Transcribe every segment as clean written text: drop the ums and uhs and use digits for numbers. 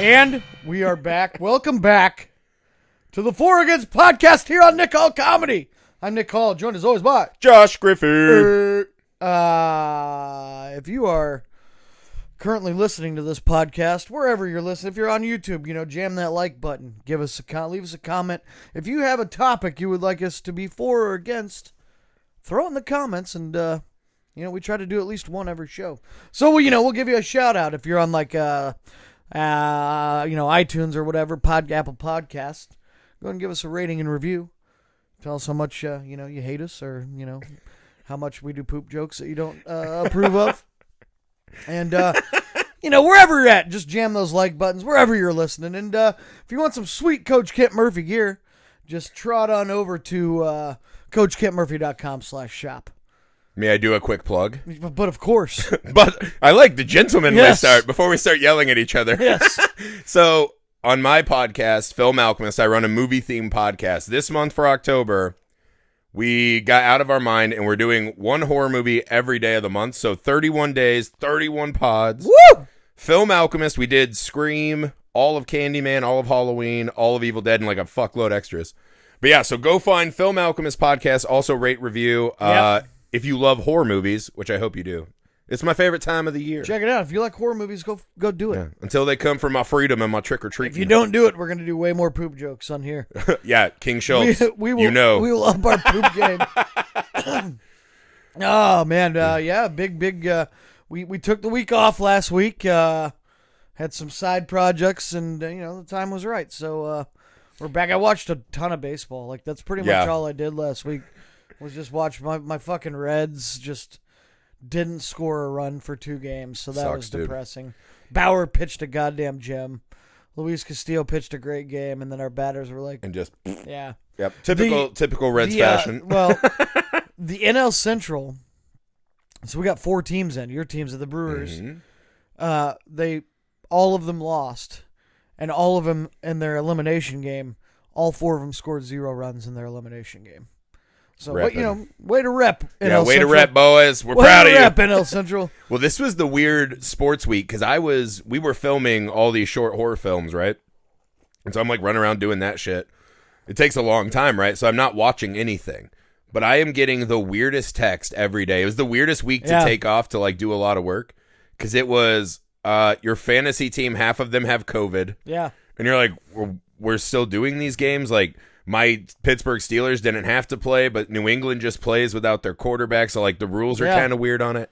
And we are back. Welcome back to the For Against podcast here on Nick Hall Comedy. I'm Nick Hall, joined as always by Josh Griffey. If you are currently listening to this podcast, wherever you're listening, if you're on YouTube, jam that like button. Leave us a comment. If you have a topic you would like us to be for or against, throw it in the comments, and we try to do at least one every show. So we'll give you a shout out if you're on iTunes or whatever, Apple Podcast. Go ahead and give us a rating and review. Tell us how much you hate us, or how much we do poop jokes that you don't approve of. And wherever you're at, just jam those like buttons wherever you're listening. And if you want some sweet Coach Kent Murphy gear, just trot on over to CoachKentMurphy.com/shop. May I do a quick plug? But of course. But I like the gentlemanly Yes. start before we start yelling at each other. Yes. So on my podcast, Film Alchemist, I run a movie-themed podcast. This month for October, we got out of our mind, and we're doing one horror movie every day of the month. So 31 days, 31 pods. Woo! Film Alchemist, we did Scream, all of Candyman, all of Halloween, all of Evil Dead, and like a fuckload extras. But yeah, so go find Film Alchemist podcast. Also rate, review. Yep. If you love horror movies, which I hope you do. It's my favorite time of the year. Check it out. If you like horror movies, go do it. Yeah. Until they come for my freedom and my trick-or-treat. If you don't do it, we're going to do way more poop jokes on here. Yeah, King Schultz, we will, we will up our poop game. Oh, man. Big. We took the week off last week. Had some side projects, and, the time was right. So we're back. I watched a ton of baseball. Like, that's pretty much all I did last week, was just watch my fucking Reds just didn't score a run for 2 games. So that was depressing. Dude. Bauer pitched a goddamn gem. Luis Castillo pitched a great game, and then our batters were like... And just... Yeah. Yep. Typical Reds fashion. The NL Central... So we got 4 teams in. Your teams are the Brewers. Mm-hmm. All of them lost. And all of them in their elimination game, all 4 of them scored 0 runs in their elimination game. So, way to rep NL Central. Way to rep, boys. We're proud of you. Way to rep NL Central. Well, this was the weird sports week, because we were filming all these short horror films, right? And so I'm like running around doing that shit. It takes a long time, right? So I'm not watching anything. But I am getting the weirdest text every day. It was the weirdest week to take off to like do a lot of work, because it was your fantasy team, half of them have COVID. Yeah. And you're like, we're still doing these games? Like, my Pittsburgh Steelers didn't have to play, but New England just plays without their quarterback, so like the rules are kind of weird on it.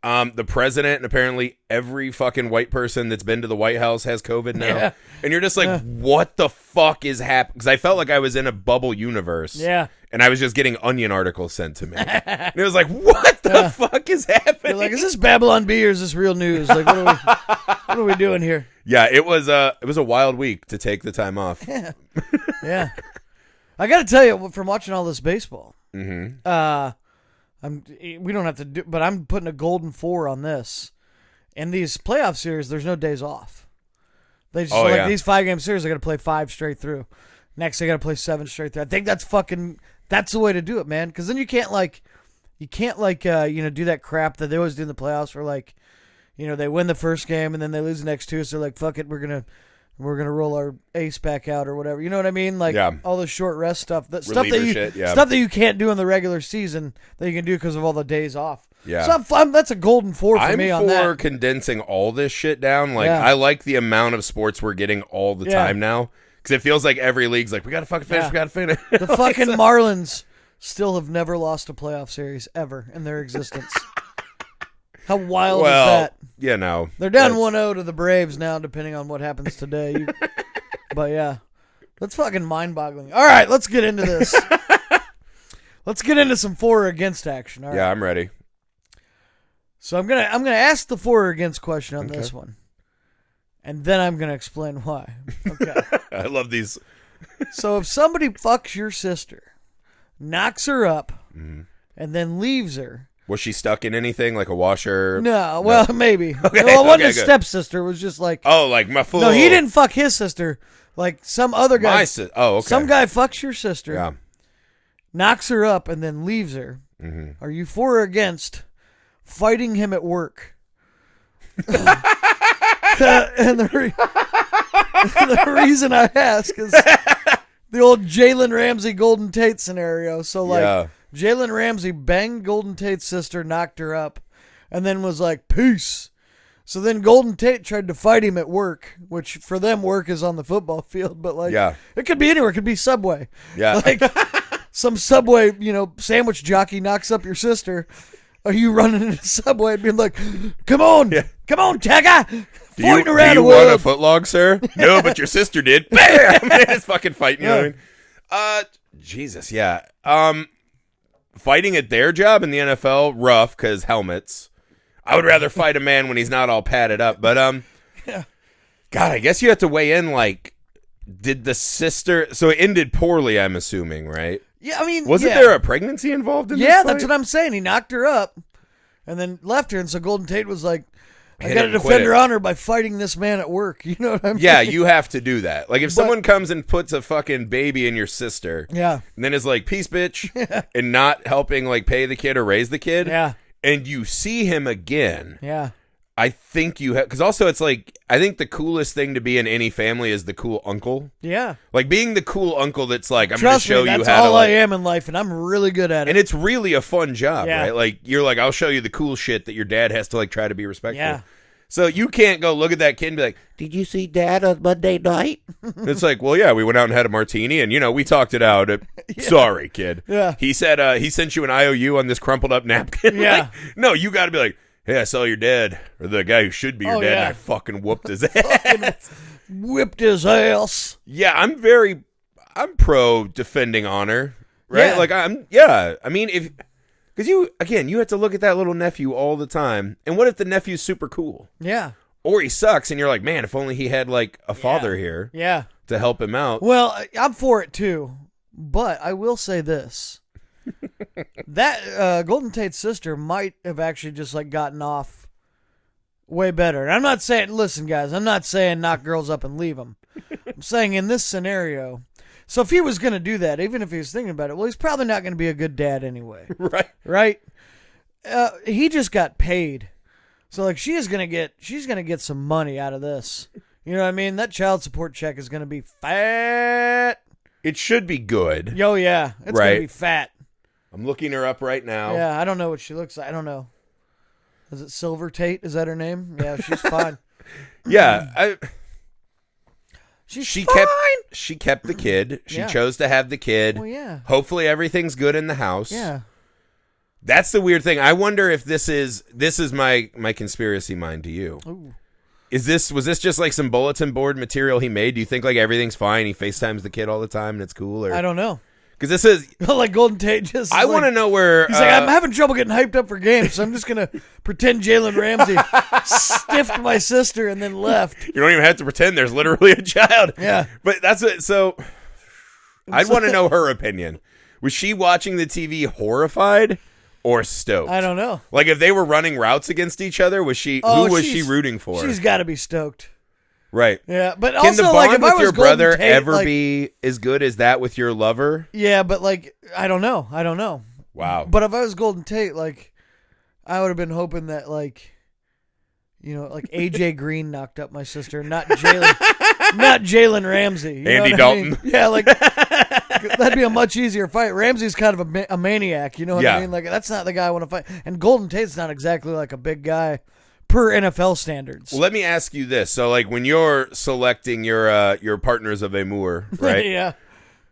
The president, and apparently every fucking white person that's been to the White House has COVID now. Yeah. And you're just like, what the fuck is happening? Because I felt like I was in a bubble universe. Yeah. And I was just getting Onion articles sent to me. And it was like, what the fuck is happening? You're like, is this Babylon Bee or is this real news? Like, what are we doing here? Yeah, it was a wild week to take the time off. Yeah. Yeah. I got to tell you, from watching all this baseball, we don't have to do, but I'm putting a golden 4 on this. In these playoff series, there's no days off. They just these 5-game series, they got to play 5 straight through. Next, they got to play 7 straight through. I think that's the way to do it, man. Because then you can't do that crap that they always do in the playoffs, where they win the first game and then they lose the next 2, so they're like, fuck it, we're gonna roll our ace back out or whatever. You know what I mean? Like all the short rest stuff. Stuff that you can't do in the regular season that you can do because of all the days off. Yeah. So that's a golden 4 for me on that. I'm for condensing all this shit down. I like the amount of sports we're getting all the time now. Because it feels like every league's like, we got to fucking finish, we got to finish. The fucking Marlins still have never lost a playoff series ever in their existence. How wild is that? Yeah, no. They're down 1-0 to the Braves now, depending on what happens today. But yeah, that's fucking mind-boggling. All right, let's get into this. Let's get into some for or against action. All right. Yeah, I'm ready. So I'm gonna ask the for or against question on this one, and then I'm gonna explain why. Okay. I love these. So if somebody fucks your sister, knocks her up, and then leaves her. Was she stuck in anything, like a washer? No, well, maybe. Okay, well, it wasn't his stepsister. It was just like... Oh, like my fool. No, he didn't fuck his sister. Like some other guy... Oh, okay. Some guy fucks your sister, knocks her up, and then leaves her. Mm-hmm. Are you for or against fighting him at work? And The reason I ask is the old Jalen Ramsey Golden Tate scenario. So Jalen Ramsey banged Golden Tate's sister, knocked her up, and then was like, peace. So then Golden Tate tried to fight him at work, which for them work is on the football field, but it could be anywhere. It could be Subway. Yeah. Like some Subway, sandwich jockey knocks up your sister. Are you running into Subway and being like, come on, Tagger. Do you want a footlong, sir? No, but your sister did. Bam! It's fucking fighting. You know what I mean? Jesus, yeah. Fighting at their job in the NFL, rough because helmets. I would rather fight a man when he's not all padded up. But God, I guess you have to weigh in. Like, did the sister? So it ended poorly. I'm assuming, right? Yeah, I mean, wasn't there a pregnancy involved in this fight? That's what I'm saying. He knocked her up and then left her, and so Golden Tate was like, I got to defend her honor by fighting this man at work. You know what I mean? Yeah, you have to do that. Like, if someone comes and puts a fucking baby in your sister, and then is like, peace, bitch, and not helping, like, pay the kid or raise the kid, and you see him again, I think you have, because also it's like, I think the coolest thing to be in any family is the cool uncle. Yeah. Like, being the cool uncle that's like, I'm going to show you how to. That's all I am in life, and I'm really good at it. And it's really a fun job, right? Like, you're like, I'll show you the cool shit that your dad has to, like, try to be respectful. Yeah. So you can't go look at that kid and be like, did you see Dad on Monday night? It's like, well, yeah, we went out and had a martini, and, we talked it out. Sorry, kid. Yeah. He said he sent you an IOU on this crumpled up napkin. Yeah. Like, no, you got to be like, hey, I saw your dad, or the guy who should be your dad, and I fucking whooped his ass. Whipped his ass. Yeah, I'm pro defending honor, right? Yeah. Like, I mean, because you have to look at that little nephew all the time. And what if the nephew's super cool? Yeah. Or he sucks, and you're like, man, if only he had, like, a father here to help him out. Well, I'm for it, too. But I will say this. That Golden Tate's sister might have actually just, like, gotten off way better. And I'm not saying, listen, guys, I'm not saying knock girls up and leave them. I'm saying in this scenario... So if he was going to do that, even if he was thinking about it, well, he's probably not going to be a good dad anyway. Right? He just got paid. So, like, she's going to get some money out of this. You know what I mean? That child support check is going to be fat. It should be good. Oh, yeah. It's going to be fat. I'm looking her up right now. Yeah, I don't know what she looks like. I don't know. Is it Silver Tate? Is that her name? Yeah, she's fine. Yeah, She's fine. She kept the kid. She chose to have the kid. Well, yeah. Hopefully everything's good in the house. Yeah. That's the weird thing. I wonder if this is my conspiracy mind to you. Ooh. Was this just like some bulletin board material he made? Do you think like everything's fine? He FaceTimes the kid all the time and it's cool? Or I don't know. Because this is like Golden Tate just. I want to know where he's like. I'm having trouble getting hyped up for games, so I'm just gonna pretend Jalen Ramsey stiffed my sister and then left. You don't even have to pretend. There's literally a child. Yeah, but that's it. So I'd want to know her opinion. Was she watching the TV horrified or stoked? I don't know. Like if they were running routes against each other, was she? Who was she rooting for? She's got to be stoked. Right. Yeah, but can also, the bond like, if with I was your brother Golden Tate, ever like, be as good as that with your lover? Yeah, but like, I don't know. Wow. But if I was Golden Tate, like, I would have been hoping that, like, like AJ Green knocked up my sister, not Jalen Ramsey. You Andy know Dalton. I mean? Yeah, like that'd be a much easier fight. Ramsey's kind of a maniac. You know what I mean? Like that's not the guy I want to fight. And Golden Tate's not exactly like a big guy. Per NFL standards. Well, let me ask you this. So, like, when you're selecting your partners of amour, right? Yeah.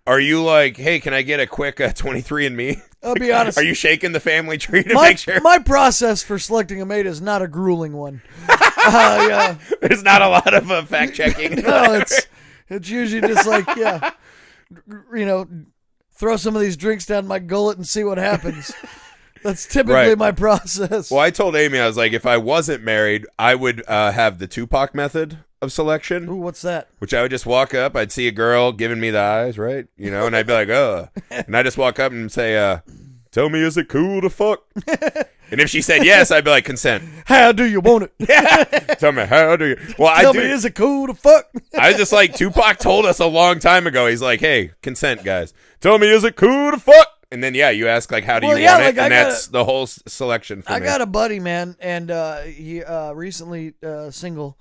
Are you like, hey, can I get a quick 23andMe? I'll be honest. Are you shaking the family tree to make sure? My process for selecting a mate is not a grueling one. Yeah. There's not a lot of fact checking. No, it's usually just like, throw some of these drinks down my gullet and see what happens. That's typically my process. Well, I told Amy, I was like, if I wasn't married, I would have the Tupac method of selection. Ooh, what's that? Which I would just walk up, I'd see a girl giving me the eyes, right? And I'd be like, and I just walk up and say, tell me, is it cool to fuck? And if she said yes, I'd be like, consent. How do you want it? Yeah. Tell me, how do you? Well, Tell me, is it cool to fuck? I was just like, Tupac told us a long time ago. He's like, hey, consent, guys. Tell me, is it cool to fuck? And then, you ask, like, how do you want it? And that's the whole selection for me. I got a buddy, man, and he recently single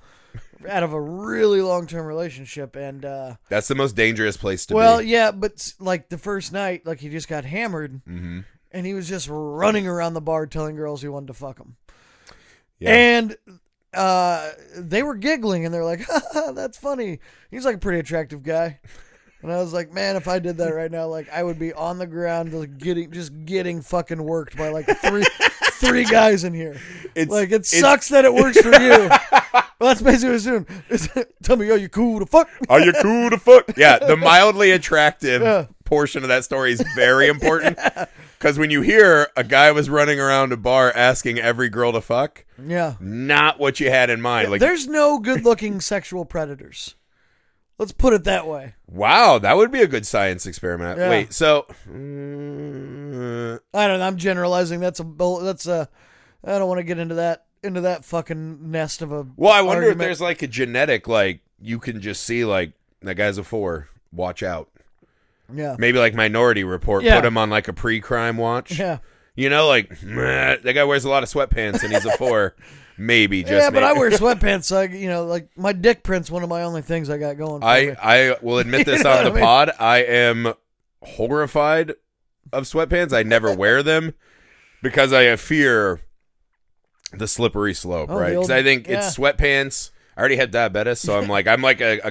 out of a really long-term relationship, and that's the most dangerous place to be. Well, yeah, but like the first night, like he just got hammered, and he was just running around the bar telling girls he wanted to fuck them. Yeah. And they were giggling, and they're like, "Ha, that's funny." He's like a pretty attractive guy, and I was like, "Man, if I did that right now, like I would be on the ground, like, getting fucking worked by like three guys in here." It sucks that it works for you. Well, that's basically what it's doing. Tell me, are you cool to fuck? Are you cool to fuck? Yeah, the mildly attractive portion of that story is very important. Because when you hear a guy was running around a bar asking every girl to fuck, not what you had in mind. Like, there's no good-looking sexual predators. Let's put it that way. Wow, that would be a good science experiment. Yeah. Wait, so I don't know. I'm generalizing. I don't want to get into that fucking nest of a. Well, I wonder argument. if there's like a genetic, like you can just see like that guy's a 4. Watch out. Yeah. Maybe like Minority Report, put him on like a pre-crime watch. Yeah. You know, like that guy wears a lot of sweatpants and he's a 4. Maybe just. Yeah, but maybe. I wear sweatpants. So like my dick print's one of my only things I got going. For me. I will admit this on the pod. I am horrified of sweatpants. I never wear them because I fear the slippery slope, right? Because I think it's sweatpants. I already have diabetes, so I'm like a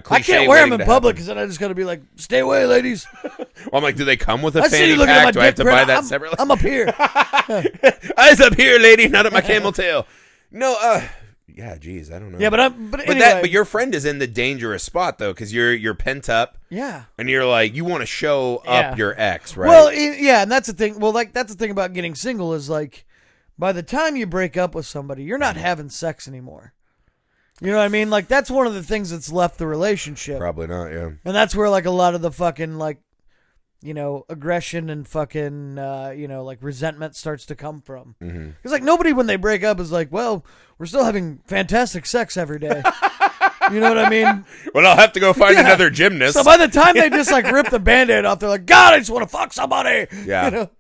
cliche. I can't wear them in public because then I just got to be like, stay away, ladies. Well, I'm like, do they come with a fanny pack? Do I have to buy that separately? I'm up here. Eyes up here, lady, not at my camel tail. No, yeah, geez, I don't know. Yeah, but anyway. But your friend is in the dangerous spot though, because you're pent up. Yeah. And you're like, you want to show up your ex, right? Well, and that's the thing. Well, like that's the thing about getting single is like, by the time you break up with somebody, you're not having sex anymore. You know what I mean? Like, that's one of the things that's left the relationship. Probably not, yeah. And that's where, like, a lot of the fucking, like, aggression and fucking, like, resentment starts to come from. Because, like, nobody, when they break up, is like, well, we're still having fantastic sex every day. You know what I mean? Well, I'll have to go find another gymnast. So by the time they just, like, rip the Band-Aid off, they're like, God, I just want to fuck somebody. Yeah. You know?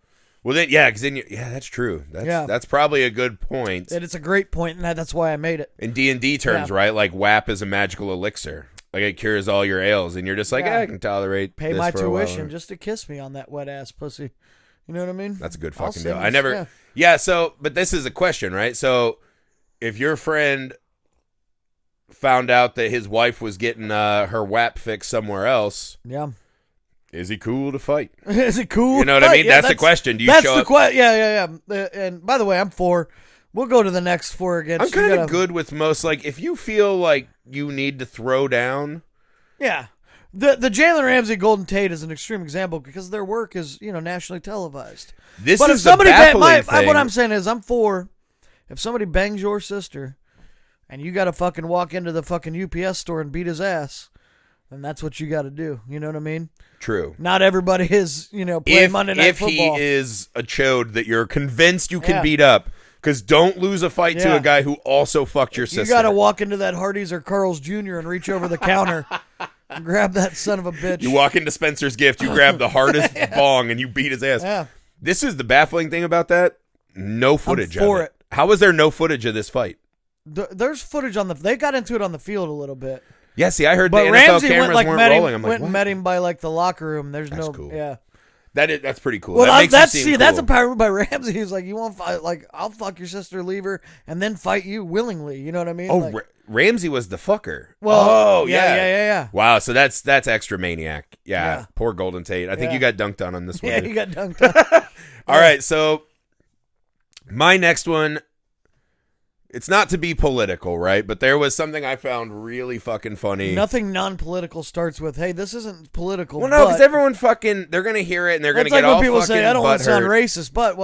Well, then, because then that's true. That's probably a good point. And it's a great point, and that's why I made it. In D&D terms, right? Like WAP is a magical elixir. Like it cures all your ails, and you're just like, I can tolerate. Pay this my for tuition just to kiss me on that wet ass pussy. You know what I mean? That's a good fucking deal. I never. So, but this is a question, right? So, if your friend found out that his wife was getting her WAP fix somewhere else, is he cool to fight? Is it cool? You know what I mean? That's the question. Do you show up? Yeah. And by the way, I'm 4. We'll go to the next 4 again. I'm kind of good with most. Like, if you feel like you need to throw down. Yeah. The Jalen Ramsey Golden Tate is an extreme example because their work is, nationally televised. But is the baffling thing. What I'm saying is I'm 4. If somebody bangs your sister and you got to fucking walk into the fucking UPS store and beat his ass, then that's what you got to do. You know what I mean? True. Not everybody is, playing Monday Night Football. If he is a chode that you're convinced you can beat up, because don't lose a fight to a guy who also fucked your sister. You got to walk into that Hardee's or Carl's Jr. and reach over the counter and grab that son of a bitch. You walk into Spencer's Gift, you grab the hardest bong, and you beat his ass. Yeah. This is the baffling thing about that. No footage of it. How was there no footage of this fight? There's footage on they got into it on the field a little bit. Yeah, see, I heard but the NFL Ramsey cameras weren't rolling. I'm like, went and met him by like the locker room. There's that's no, cool. yeah. That's pretty cool. Well, that that's cool. That's a power move by Ramsey. He's like, you won't fight. Like, I'll fuck your sister, leave her, and then fight you willingly. You know what I mean? Oh, like, Ramsey was the fucker. Well, yeah. Wow, so that's extra maniac. Yeah, poor Golden Tate. I think you got dunked on this one. Yeah, you got dunked on. All right, so my next one. It's not to be political, right? But there was something I found really fucking funny. Nothing non-political starts with, hey, this isn't political. Well, no, because everyone they're going to hear it and they're going to get all fucking people say, I don't want to sound racist, but,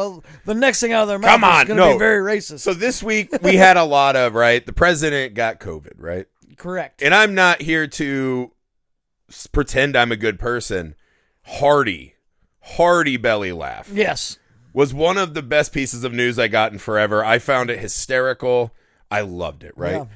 the next thing out of their mouth is going to be very racist. So this week we had a lot of, right? The president got COVID, right? Correct. And I'm not here to pretend I'm a good person. Hearty belly laugh. Yes. Was one of the best pieces of news I got in forever. I found it hysterical. I loved it, right? Yeah.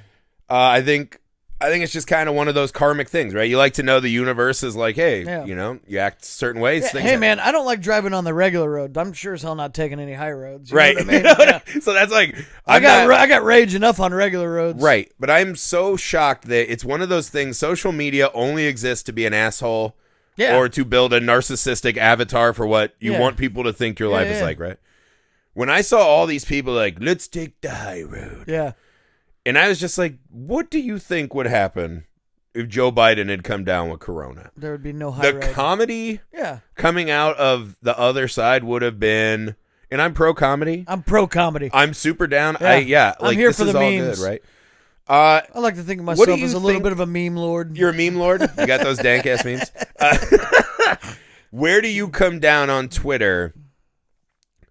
I think I think it's just kind of one of those karmic things, right? You like to know the universe is like, hey, you act certain ways. Yeah, hey, man, I don't like driving on the regular road. I'm sure as hell not taking any high roads. You right. know what I mean? So that's like, I got rage enough on regular roads. Right. But I'm so shocked that it's one of those things. Social media only exists to be an asshole or to build a narcissistic avatar for what you want people to think your life is like, right? When I saw all these people like, let's take the high road. Yeah. And I was just like, what do you think would happen if Joe Biden had come down with Corona? There would be no high road. The comedy coming out of the other side would have been, and I'm pro-comedy. I'm pro-comedy. I'm super down. Yeah. I'm here for the memes. Good, right? I like to think of myself as a little bit of a meme lord. You're a meme lord? You got those dank-ass memes? Where do you come down on Twitter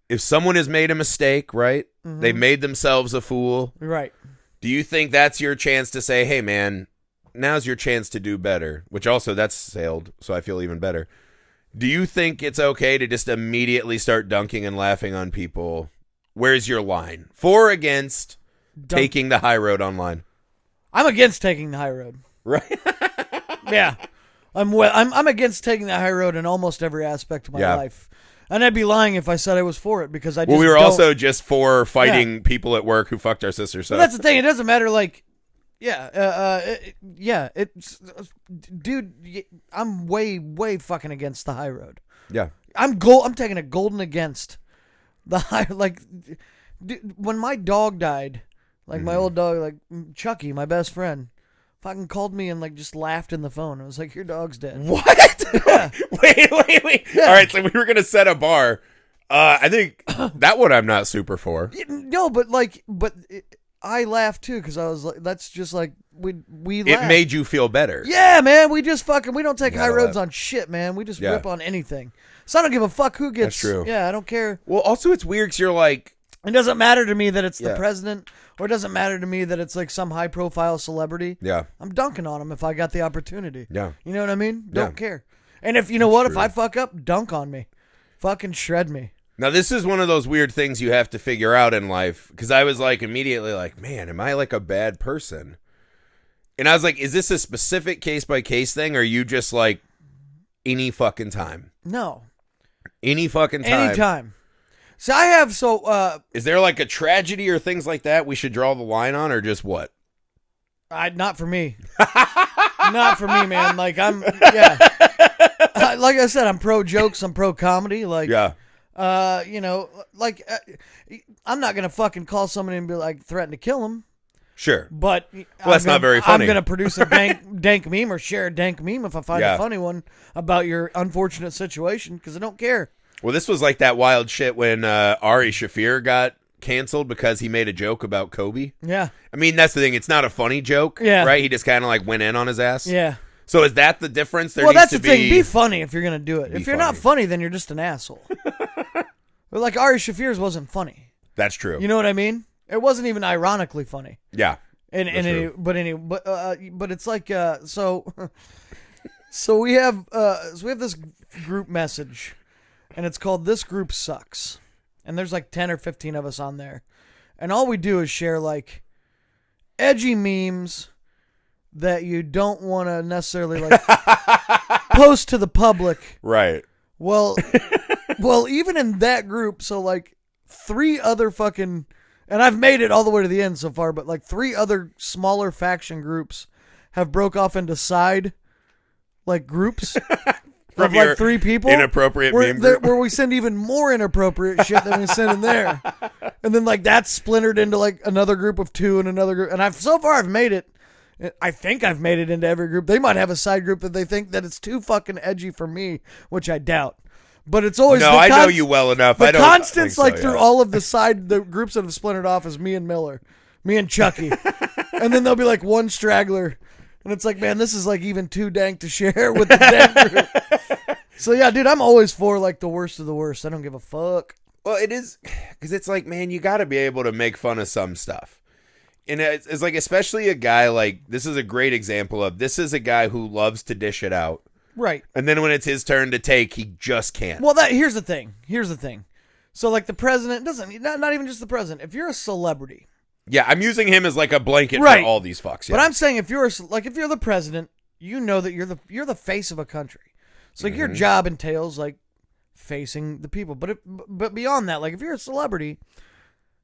if someone has made a mistake, right? Mm-hmm. They made themselves a fool. Right. Do you think that's your chance to say, hey, man, now's your chance to do better? Which also, that's sailed, so I feel even better. Do you think it's okay to just immediately start dunking and laughing on people? Where's your line? For or against taking the high road online? I'm against taking the high road. Right? Yeah. I'm against taking the high road in almost every aspect of my life. And I'd be lying if I said I was for it because I just we were also just for fighting people at work who fucked our sister. So that's the thing. It doesn't matter. Like, it's dude. I'm way fucking against the high road. Yeah. I'm taking a golden against the high. Like, dude, when my dog died, like my old dog, like Chucky, my best friend, fucking called me and like just laughed in the phone. I was like, "Your dog's dead." What? Yeah. Wait. Yeah. All right, so we were gonna set a bar. I think that one I'm not super for. No, but I laughed too because I was like, "That's just like we." It made you feel better. Yeah, man. We just fucking we don't take high roads on shit, man. We just rip on anything. So I don't give a fuck who gets. That's true. Yeah, I don't care. Well, also it's weird because you're like, it doesn't matter to me that it's the president. Or it doesn't matter to me that it's like some high-profile celebrity. Yeah. I'm dunking on him if I got the opportunity. Yeah. You know what I mean? Don't care. And if, if I fuck up, dunk on me. Fucking shred me. Now, this is one of those weird things you have to figure out in life. Because I was like, immediately like, man, am I like a bad person? And I was like, is this a specific case-by-case thing? Or are you just like, any fucking time? No. Any fucking time? Anytime. So I have is there like a tragedy or things like that we should draw the line on, or just what? Not for me. Not for me, man. Like like I said, I'm pro jokes, I'm pro comedy. Like I'm not gonna fucking call somebody and be like threaten to kill him. Sure, but that's not very funny. I'm gonna produce a dank meme or share a dank meme if I find a funny one about your unfortunate situation because I don't care. Well, this was like that wild shit when Ari Shaffir got canceled because he made a joke about Kobe. Yeah. I mean, that's the thing. It's not a funny joke, right? He just kind of like went in on his ass. Yeah. So is that the difference? That's the thing. Be funny if you're going to do it. If you're not funny, then you're just an asshole. But like Ari Shaffir's wasn't funny. That's true. You know what I mean? It wasn't even ironically funny. Yeah. But it's like so we have this group message. And it's called This Group Sucks. And there's like 10 or 15 of us on there. And all we do is share like edgy memes that you don't want to necessarily like post to the public. Right. Well, even in that group, so like 3 other fucking, and I've made it all the way to the end so far, but like 3 other smaller faction groups have broke off into side like groups. Of like 3 people, inappropriate meme group. Where we send even more inappropriate shit than we send in there, and then like that's splintered into like another group of 2 and another group. And I've made it. I think I've made it into every group. They might have a side group that they think that it's too fucking edgy for me, which I doubt. But it's always I know you well enough. The constants through all of the groups that have splintered off is me and Miller, me and Chucky, and then there'll be like one straggler. And it's like, man, this is like even too dank to share with the dank group. So yeah, dude, I'm always for like the worst of the worst. I don't give a fuck. Well, it is because it's like, man, you got to be able to make fun of some stuff. And it's like, especially a guy like, this is a great example of, this is a guy who loves to dish it out. Right. And then when it's his turn to take, he just can't. Well, here's the thing. So like the president not even just the president. If you're a celebrity, Yeah, I'm using him as like a blanket Right. for all these fucks. Yeah. But I'm saying if you're the president, you know that you're the face of a country. So like your job entails like facing the people. But beyond that, like if you're a celebrity,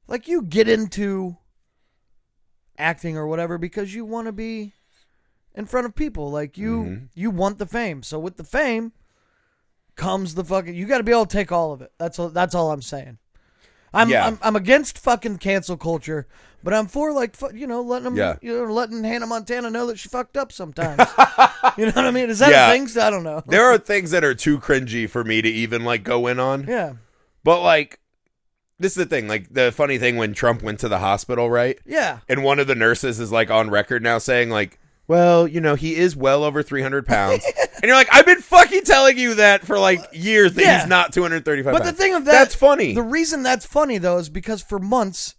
like you get into acting or whatever because you want to be in front of people. Like you want the fame. So with the fame comes the fucking. You got to be able to take all of it. That's all I'm saying. I'm against fucking cancel culture, but I'm for like letting them letting Hannah Montana know that she fucked up sometimes. You know what I mean? Is that a thing? I don't know. There are things that are too cringy for me to even like go in on. Yeah. But like this is the thing, like the funny thing when Trump went to the hospital, right? Yeah. And one of the nurses is like on record now saying like, well, he is well over 300 pounds. And you're like, I've been fucking telling you that for like years that he's not 235 But pounds. the thing of that's funny. The reason that's funny, though, is because for months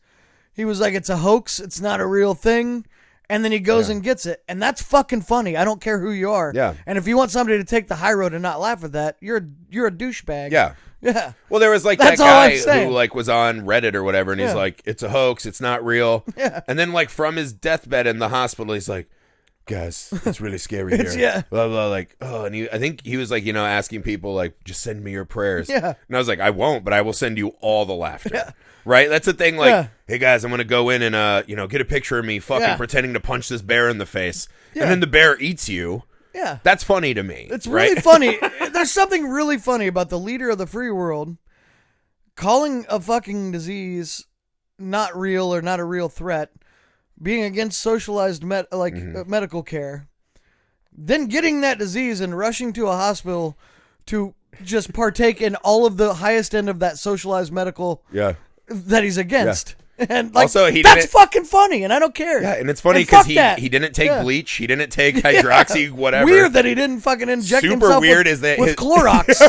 he was like, it's a hoax. It's not a real thing. And then he goes and gets it. And that's fucking funny. I don't care who you are. Yeah. And if you want somebody to take the high road and not laugh at that, you're a douchebag. Yeah. Yeah. Well, there was like That's that all I'm guy saying. who like was on Reddit or whatever, and he's like, it's a hoax. It's not real. Yeah. And then like from his deathbed in the hospital, he's like, guys, it's really scary here. Yeah. Blah, blah, like, oh, and I think he was like, asking people like, just send me your prayers. Yeah. And I was like, I won't, but I will send you all the laughter. Yeah. Right? That's the thing. Like, hey guys, I'm going to go in and, get a picture of me fucking pretending to punch this bear in the face. Yeah. And then the bear eats you. Yeah. That's funny to me. It's really funny. There's something really funny about the leader of the free world calling a fucking disease not real or not a real threat, being against socialized medical care, then getting that disease and rushing to a hospital to just partake in all of the highest end of that socialized medical that he's against. And like, also, that's fucking funny, and I don't care. Yeah, and it's funny because he didn't take bleach, he didn't take hydroxy, whatever. Weird that he didn't fucking inject himself with Clorox.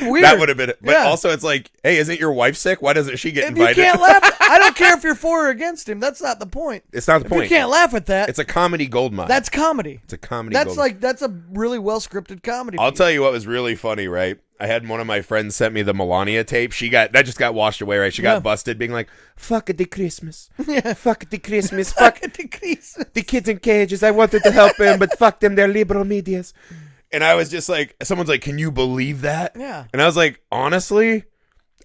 Weird. That would have been it. But also, it's like, hey, isn't your wife sick? Why doesn't she get invited? You can't laugh. I don't care if you're for or against him. That's not the point. It's not the point. You can't laugh at that. It's a comedy goldmine. That's comedy. It's a comedy. That's a really well scripted comedy. I'll tell you what was really funny, right? I had one of my friends sent me the Melania tape. That just got washed away, right? She got busted being like, fuck it, the Christmas. Yeah. Fuck it, the Christmas. Fuck it, the Christmas. The kids in cages. I wanted to help them, but fuck them. They're liberal medias. And I was just like, someone's like, can you believe that? Yeah. And I was like, honestly,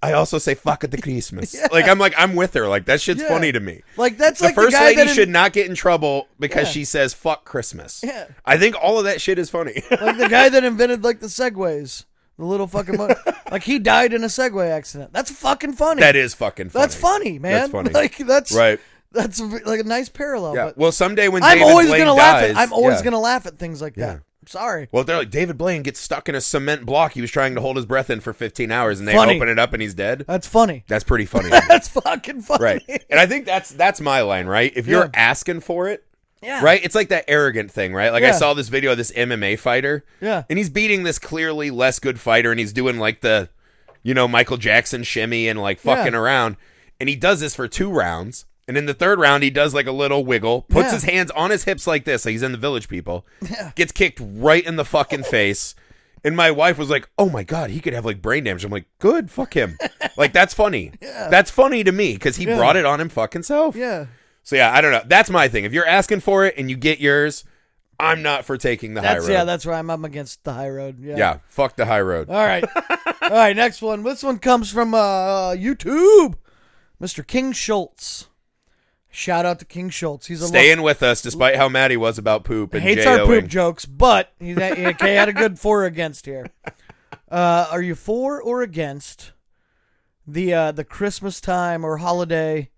I also say fuck it, the Christmas. Yeah. Like, I'm with her. Like, that shit's funny to me. Like, that's the like first the guy lady should not get in trouble because she says fuck Christmas. Yeah. I think all of that shit is funny. Like the guy that invented like the Segways. The little fucking like he died in a Segway accident. That's fucking funny. That is fucking funny. That's funny, man. That's funny. Like that's right. That's like a nice parallel. Yeah. But well, someday when I'm David always Blaine gonna dies, laugh. I'm always gonna laugh at things like that. I'm sorry. Well, they're like David Blaine gets stuck in a cement block. He was trying to hold his breath in for 15 hours, and they open it up, and he's dead. That's funny. That's pretty funny. That's fucking funny. Right. And I think that's my line, right? If you're asking for it. Yeah. Right? It's like that arrogant thing, right? Like I saw this video of this MMA fighter. Yeah. And he's beating this clearly less good fighter, and he's doing like the, Michael Jackson shimmy and like fucking around. And he does this for 2 rounds. And in the 3rd round, he does like a little wiggle, puts his hands on his hips like this, like he's in the Village People, gets kicked right in the fucking face. And my wife was like, oh my God, he could have like brain damage. I'm like, good, fuck him. Like, that's funny. Yeah. That's funny to me because he brought it on him fucking self. Yeah. So yeah, I don't know. That's my thing. If you're asking for it and you get yours, I'm not for taking the high road. Yeah, that's right. I'm against the high road. Yeah, fuck the high road. All right. All right, next one. This one comes from YouTube. Mr. King Schultz. Shout out to King Schultz. He's staying with us despite how mad he was about poop and hates J-O-ing. our poop jokes, but he had a good for or against here. Are you for or against the Christmas time or holiday?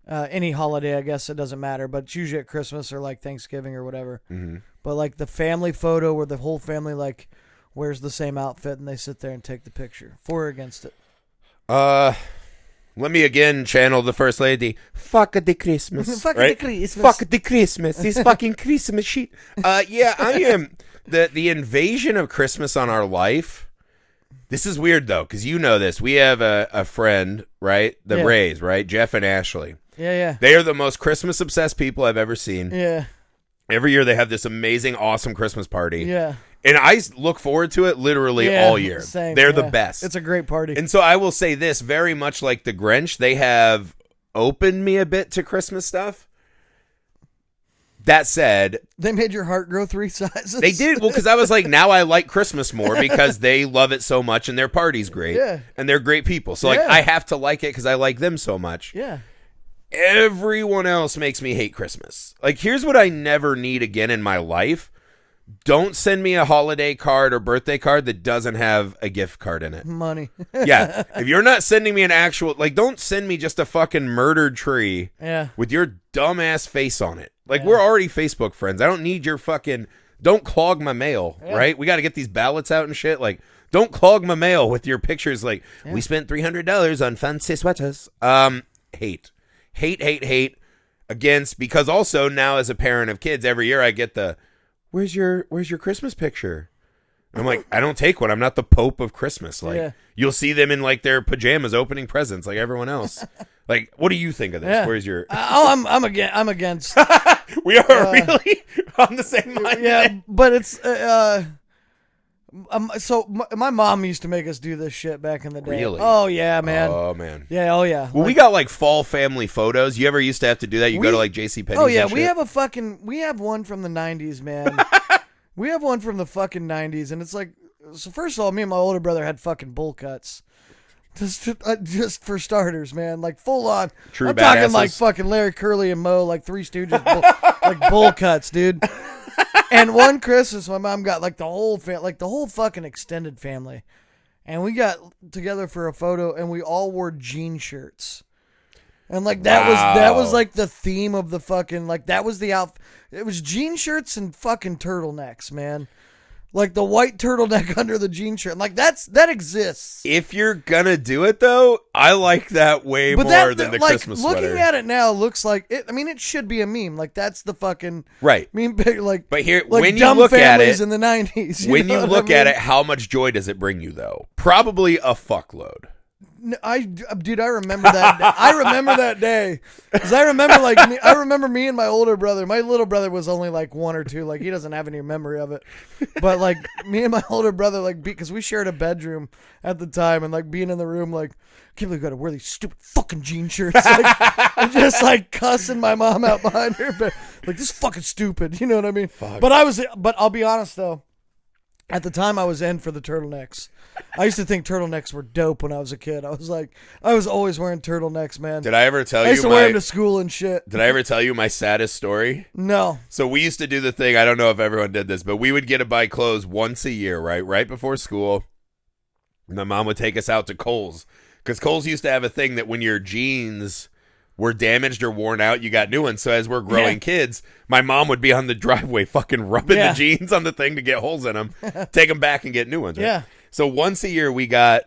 Any holiday, I guess it doesn't matter, but it's usually at Christmas or like Thanksgiving or whatever. Mm-hmm. But like the family photo where the whole family like wears the same outfit and they sit there and take the picture. For or against it? Let me again channel the First Lady. Fuck the Christmas. Fuck the Christmas. Fuck the Christmas. This fucking Christmas shit. Yeah, I am. The invasion of Christmas on our life. This is weird though, because you know this. We have a friend, right? The Rays, right? Jeff and Ashley. Yeah. They are the most Christmas obsessed people I've ever seen. Yeah. Every year they have this amazing, awesome Christmas party. Yeah. And I look forward to it literally all year. Same, They're the best. It's a great party. And so I will say this, very much like the Grinch, they have opened me a bit to Christmas stuff. That said, they made your heart grow 3 sizes. They did. Well, because I was like, now I like Christmas more because they love it so much and their party's great. Yeah. And they're great people. So, like, I have to like it because I like them so much. Yeah. Everyone else makes me hate Christmas. Like, here's what I never need again in my life. Don't send me a holiday card or birthday card that doesn't have a gift card in it. Money. Yeah. If you're not sending me an actual, like, don't send me just a fucking murdered tree with your dumbass face on it. Like, we're already Facebook friends. I don't need your fucking, don't clog my mail, right? We got to get these ballots out and shit. Like, don't clog my mail with your pictures. Like, we spent $300 on fancy sweaters. Hate against, because also now as a parent of kids, every year I get the, where's your Christmas picture? And I'm like, I don't take one. I'm not the Pope of Christmas. Like, you'll see them in like their pajamas opening presents like everyone else. Like, what do you think of this? Yeah. Where's your? I'm against. We are really on the same line. Yeah, today. but it's so my mom used to make us do this shit back in the day. Really? Oh yeah, man. Oh man. Yeah. Oh yeah. Well, we got like fall family photos. You ever used to have to do that? You go to like JCPenney's. Oh yeah, and shit? we have one from the 90s, man. We have one from the fucking 90s, and it's like, so first of all, me and my older brother had fucking bowl cuts. Just for starters, man, like full on. True I'm talking badasses. like fucking Larry Curly and Moe, like Three Stooges, like bowl cuts, dude. And one Christmas, my mom got like the whole fucking extended family, and we got together for a photo, and we all wore jean shirts, and like that was like the theme of the fucking, like that was the outfit. It was jean shirts and fucking turtlenecks, man. Like the white turtleneck under the jean shirt. Like that exists. If you're gonna do it though, I like that way more than the Christmas sweater. Looking at it now, looks like it. I mean, it should be a meme. Like that's the fucking meme. Like, but here, like when you dumb look at families it in the 90s. When you look at it, how much joy does it bring you though? Probably a fuckload. Dude, I remember that. I remember that day because I remember me and my older brother. My little brother was only like 1 or 2. Like he doesn't have any memory of it. But like me and my older brother, like because we shared a bedroom at the time, and like being in the room, like I can't believe I got to wear these stupid fucking jean shirts. Like, and just like cussing my mom out behind her, but like this is fucking stupid. You know what I mean? Fuck. But I'll be honest though. At the time, I was in for the turtlenecks. I used to think turtlenecks were dope when I was a kid. I was always wearing turtlenecks, man. Did I ever tell you? I used to wear them to school and shit. Did I ever tell you my saddest story? No. So we used to do the thing. I don't know if everyone did this, but we would get to buy clothes once a year, right before school. My mom would take us out to Kohl's because Kohl's used to have a thing that when your jeans were damaged or worn out, you got new ones. So as we're growing kids, my mom would be on the driveway fucking rubbing the jeans on the thing to get holes in them, take them back and get new ones. Right? Yeah. So once a year we got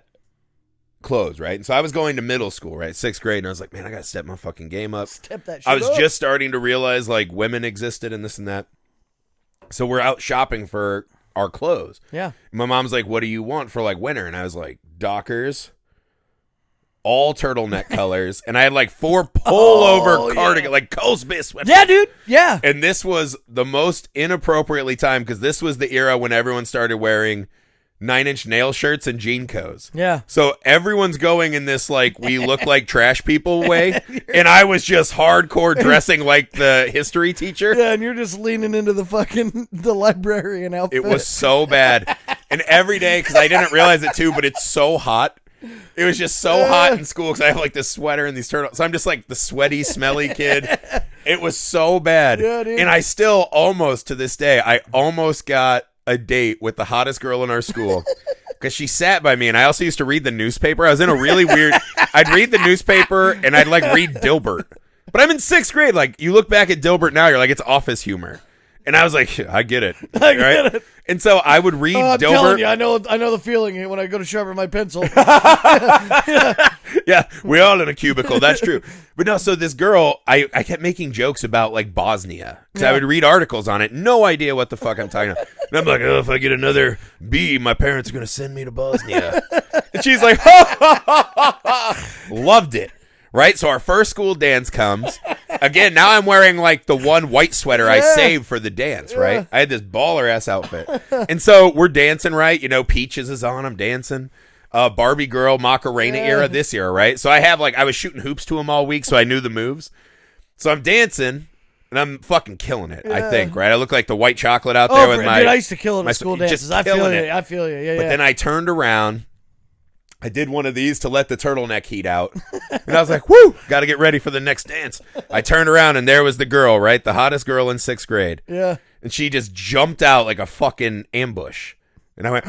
clothes, right? And so I was going to middle school, right? 6th grade. And I was like, man, I got to step my fucking game up. Step that shit I was up. just starting to realize like women existed and this and that. So we're out shopping for our clothes. Yeah. My mom's like, what do you want for like winter? And I was like, Dockers. All turtleneck colors, and I had like 4 pullover cardigan, like Cosby sweater. Yeah, dude. Yeah. And this was the most inappropriately timed because this was the era when everyone started wearing 9-inch nail shirts and jean coats. Yeah. So everyone's going in this like we look like trash people way, and I was just hardcore dressing like the history teacher. Yeah, and you're just leaning into the librarian outfit. It was so bad, and every day because I didn't realize it too, but it's so hot. It was just so hot in school because I have like this sweater and these turtles. So I'm just like the sweaty, smelly kid. It was so bad. Yeah, dude. And I still almost to this day, I almost got a date with the hottest girl in our school because she sat by me. And I also used to read the newspaper. I was in a really weird, I'd read the newspaper and I'd like read Dilbert. But I'm in 6th grade. Like you look back at Dilbert now, you're like, it's office humor. And I was like, I get it. I get it. And so I would read I'm Dilbert. telling you, I know the feeling when I go to sharpen my pencil. Yeah, we all in a cubicle. That's true. But no, so this girl, I kept making jokes about like Bosnia because I would read articles on it. No idea what the fuck I'm talking about. And I'm like, oh, if I get another B, my parents are going to send me to Bosnia. And she's like, loved it. Right? So our first school dance comes. Again, now I'm wearing like the one white sweater I saved for the dance, right? I had this baller ass outfit. And so we're dancing, right? You know, Peaches is on, I'm dancing. Barbie girl Macarena era this era, right? So I was shooting hoops to him all week, so I knew the moves. So I'm dancing, and I'm fucking killing it, I think, right? I look like the white chocolate out there with my... Dude, I used to kill it at school dances. I feel you. Yeah, But then I turned around. I did one of these to let the turtleneck heat out. And I was like, whoo, got to get ready for the next dance. I turned around, and there was the girl, right? The hottest girl in 6th grade. Yeah. And she just jumped out like a fucking ambush. And I went,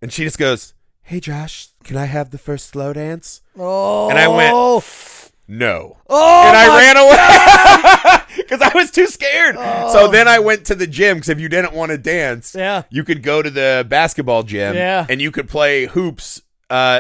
and she just goes, hey, Josh, can I have the first slow dance? Oh. And I went, no. Oh, and I ran away because I was too scared. Oh. So then I went to the gym because if you didn't want to dance, you could go to the basketball gym and you could play hoops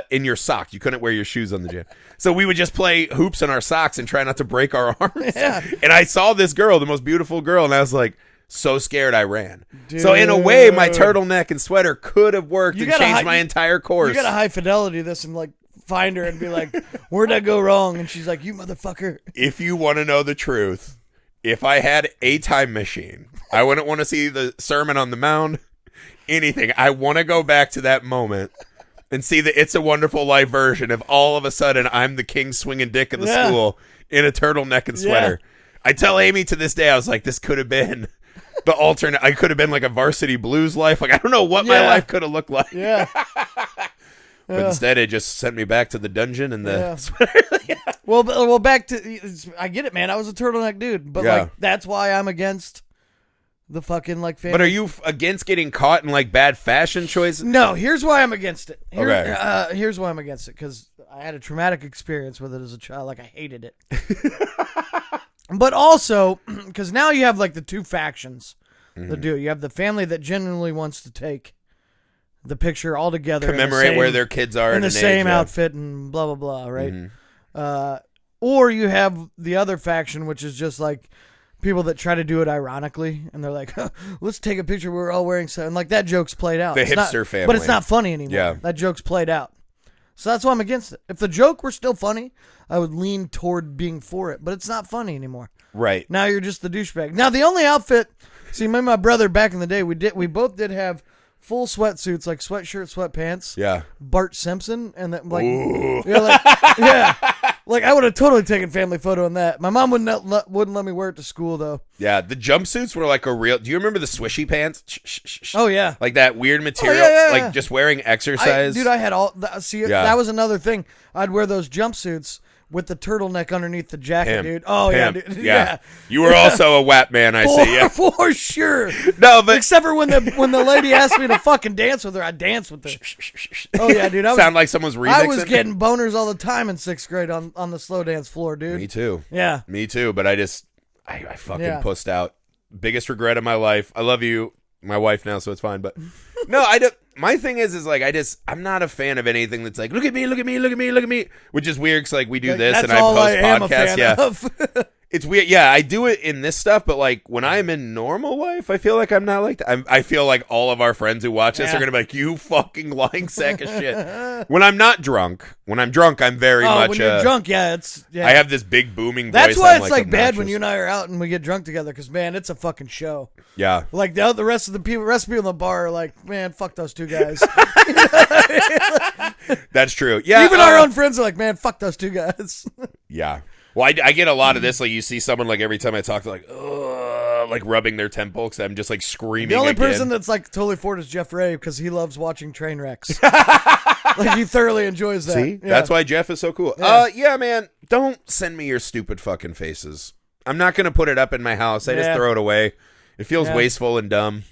in your sock. You couldn't wear your shoes on the gym. So we would just play hoops in our socks and try not to break our arms. Yeah. And I saw this girl, the most beautiful girl, and I was like, so scared I ran. Dude. So in a way, my turtleneck and sweater could have worked and changed my entire course. You got to high fidelity this and like find her and be like, where'd I go wrong? And she's like, you motherfucker. If you want to know the truth, if I had a time machine, I wouldn't want to see the Sermon on the Mount, anything. I want to go back to that moment and see the It's a Wonderful Life version of all of a sudden I'm the king swinging dick of the school in a turtleneck and sweater. I tell Amy to this day, I was like, this could have been the alternate. I could have been like a Varsity Blues life. Like, I don't know what my life could have looked like. Yeah. But instead, it just sent me back to the dungeon and the sweater. Well, back to, I get it, man. I was a turtleneck dude. But like, that's why I'm against the fucking like family. But are you against getting caught in like bad fashion choices? No, here's why I'm against it. Here's why I'm against it, because I had a traumatic experience with it as a child. Like, I hated it. But also, because now you have like the two factions that do it. You have the family that genuinely wants to take the picture all together, commemorate where their kids are in the same outfit and blah blah blah, right? Or you have the other faction, which is just like people that try to do it ironically, and they're like, let's take a picture where we're all wearing something. Like, that joke's played out. The hipster family. But it's not funny anymore. Yeah. That joke's played out. So that's why I'm against it. If the joke were still funny, I would lean toward being for it. But it's not funny anymore. Right. Now you're just the douchebag. Now the only outfit, see, me and my brother back in the day, we both did have full sweatsuits, like sweatshirt, sweatpants. Yeah. Bart Simpson, and that, like, like I would have totally taken family photo in that. My mom wouldn't let me wear it to school though. Yeah, the jumpsuits were like a real. Do you remember the swishy pants? Oh yeah, like that weird material, like just wearing exercise. I had all. That was another thing. I'd wear those jumpsuits with the turtleneck underneath the jacket, dude. Oh yeah, dude. Yeah. You were also a WAP man, I see. Yeah, for sure. No, but except for when the lady asked me to fucking dance with her, I danced with her. Oh yeah, dude. Sound like someone's remixing. I was getting boners all the time in 6th grade on the slow dance floor, dude. Me too. Yeah, me too. But I fucking pussed out. Biggest regret of my life. I love you, my wife now, so it's fine. But no, I don't. My thing is like I'm not a fan of anything that's like look at me, look at me, look at me, look at me, which is weird because like we do this and I post podcasts. It's weird. Yeah, I do it in this stuff, but like when I'm in normal life, I feel like I'm not like that. I feel like all of our friends who watch this are gonna be like, you fucking lying sack of shit. When I'm not drunk, when I'm drunk, I'm very much. When you're drunk, I have this big booming voice. That's why it's like bad when you and I are out and we get drunk together, because man, it's a fucking show. Yeah. Like the rest of the people in the bar are like, man, fuck those two guys. That's true. Yeah. Even our own friends are like, man, fuck those two guys. Yeah. Well, I get a lot of this. Like, you see someone, like, every time I talk, they're like, ugh, like, rubbing their temple because I'm just, like, screaming. The only person that's, like, totally for it is Jeff Ray, because he loves watching train wrecks. Like, he thoroughly enjoys that. See? Yeah. That's why Jeff is so cool. Yeah, man. Don't send me your stupid fucking faces. I'm not going to put it up in my house. I just throw it away. It feels wasteful and dumb.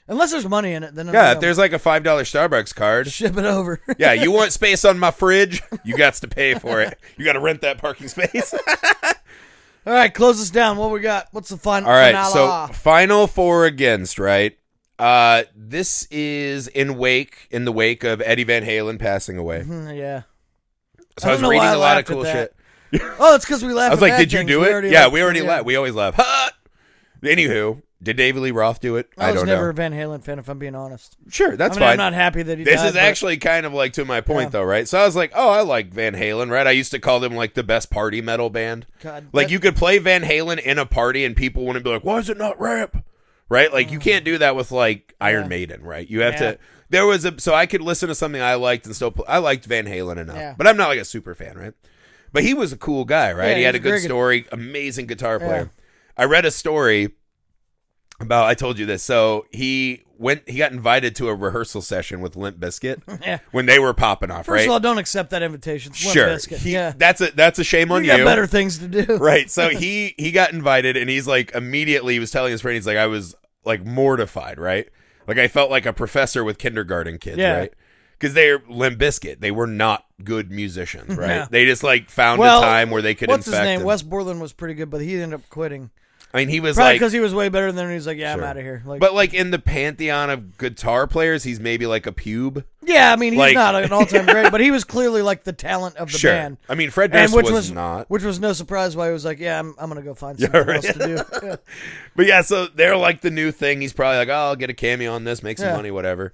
Unless there's money in it, then if there's like a $5 Starbucks card, ship it over. Yeah, you want space on my fridge? You got to pay for it. You got to rent that parking space. All right, close this down. What we got? What's the final? All right, so final for against, right? This is in the wake of Eddie Van Halen passing away. Yeah. So I was reading a lot of cool shit. Oh, it's because we laughed. I was like, did you do it? Yeah, we already laughed. We always laugh. Anywho. Did David Lee Roth do it? I was don't know. never a Van Halen fan, if I'm being honest. Sure, that's fine. I'm not happy that he died. This is actually kind of like to my point, though, right? So I was like, oh, I like Van Halen, right? I used to call them like the best party metal band. God, like you could play Van Halen in a party and people wouldn't be like, why is it not rap? right? Like you can't do that with like Iron Maiden, right? You have to. So I could listen to something I liked and still. I liked Van Halen enough, but I'm not like a super fan, right? But he was a cool guy, right? He had a good story, amazing guitar player. I read a story about. I told you this. So he got invited to a rehearsal session with Limp Bizkit when they were popping off. First of all, don't accept that invitation. It's Limp Bizkit. That's a shame on you. You got better things to do, right? So he got invited, and he's like immediately he was telling his friend, he's like, I was like mortified, right? Like I felt like a professor with kindergarten kids, right? Because they're Limp Bizkit. They were not good musicians, right? They just like found a time where they could infect his name? them. Wes Borland was pretty good, but he ended up quitting. I mean, he was probably like because he was way better than them. He's like, I'm out of here. Like, but like in the pantheon of guitar players, he's maybe like a pube. Yeah, I mean, he's not an all-time great, but he was clearly like the talent of the band. I mean, Fred Durst was not, which was no surprise why he was like, I'm gonna go find something else to do. But so they're like the new thing. He's probably like, I'll get a cameo on this, make some money, whatever.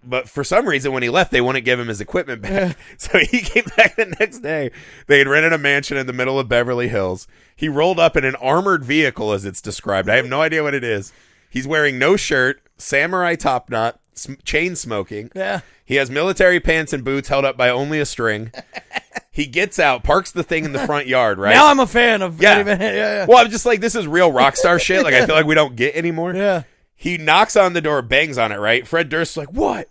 But for some reason, when he left, they wouldn't give him his equipment back. So he came back the next day. They had rented a mansion in the middle of Beverly Hills. He rolled up in an armored vehicle, as it's described. I have no idea what it is. He's wearing no shirt, samurai top knot, chain smoking. Yeah. He has military pants and boots held up by only a string. He gets out, parks the thing in the front yard, right? Now I'm a fan of Eddie Van Halen. Well, I'm just like, this is real rock star shit. Like, I feel like we don't get anymore. Yeah. He knocks on the door, bangs on it, right? Fred Durst's like, what?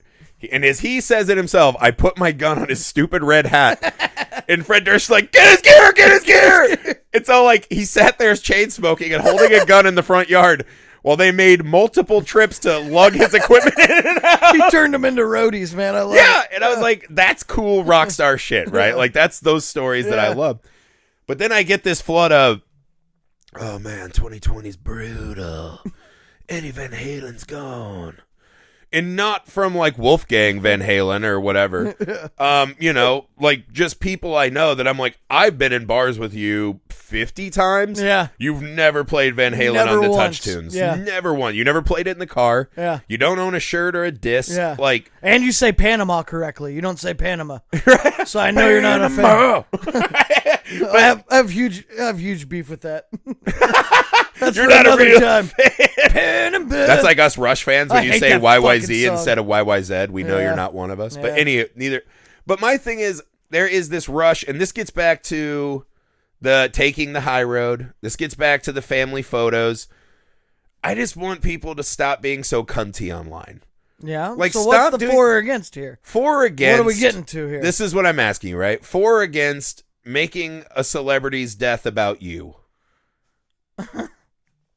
And as he says it himself, I put my gun on his stupid red hat. And Fred Durst's like, get his gear, get his gear. And so, like, he sat there chain smoking and holding a gun in the front yard while they made multiple trips to lug his equipment in and out. He turned them into roadies, man. I love it. And I was like, that's cool rock star shit, right? Like, that's those stories that I love. But then I get this flood of, oh, man, 2020's brutal. Eddie Van Halen's gone. And not from like Wolfgang Van Halen or whatever. Like just people I know that I'm like, I've been in bars with you 50 times. Yeah. You've never played Van Halen on the Touch Tunes. Yeah. Never one. You never played it in the car. Yeah. You don't own a shirt or a disc. Yeah. Like, and you say Panama correctly. You don't say Panama. So I know you're not a fan. I have huge beef with that. That's you're not a real fan. That's like us Rush fans when you say YYZ instead of YYZ. We know you're not one of us. But neither. But my thing is, there is this rush, and this gets back to the taking the high road. This gets back to the family photos. I just want people to stop being so cunty online. Yeah. Like, so what's the for or against here? For or against. What are we getting to here? This is what I'm asking you, right? For or against making a celebrity's death about you.